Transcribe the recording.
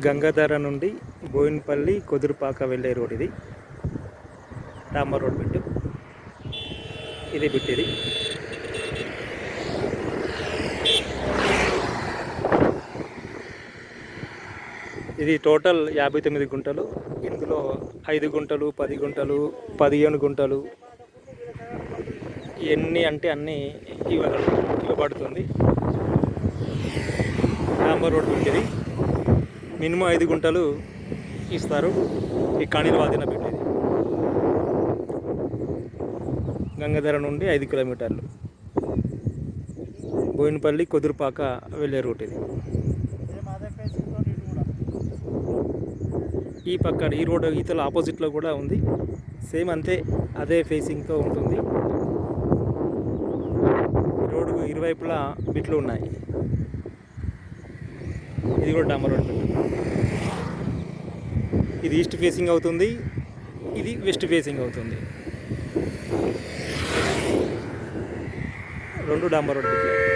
గంగాధర నుండి బోయినపల్లి కుదురుపాక వెళ్ళే రోడ్ ఇది. డాంబర్ రోడ్ బిట్ ఇది. ఇది టోటల్ 59 గుంటలు. ఇందులో 5 గుంటలు, 10 గుంటలు, 15 గుంటలు ఎన్ని అంటే అన్నీ ఇవ్వబడుతుంది. డాంబర్ రోడ్ బిట్ ఇది. మినిమం 5 గుంటలు ఇస్తారు. ఈ కాణిల వాదిన బిట్ ఇది. గంగాధర నుండి 5 కిలోమీటర్లు బోయినపల్లి కుదురుపాక వెళ్ళే రూట్ ఇది. ఈ పక్క ఈ రోడ్ ఈతల ఆపోజిట్లో కూడా ఉంది. సేమ్ అంతే, అదే ఫేసింగ్తో ఉంటుంది. రోడ్డుకు ఇరువైపులా బిట్లు ఉన్నాయి. ఇది కూడా డాంబర్ రోడ్ బిట్. ఇది ఈస్ట్ ఫేసింగ్ అవుతుంది, ఇది వెస్ట్ ఫేసింగ్ అవుతుంది. రెండు డాంబర్ రోడ్ బిట్లు.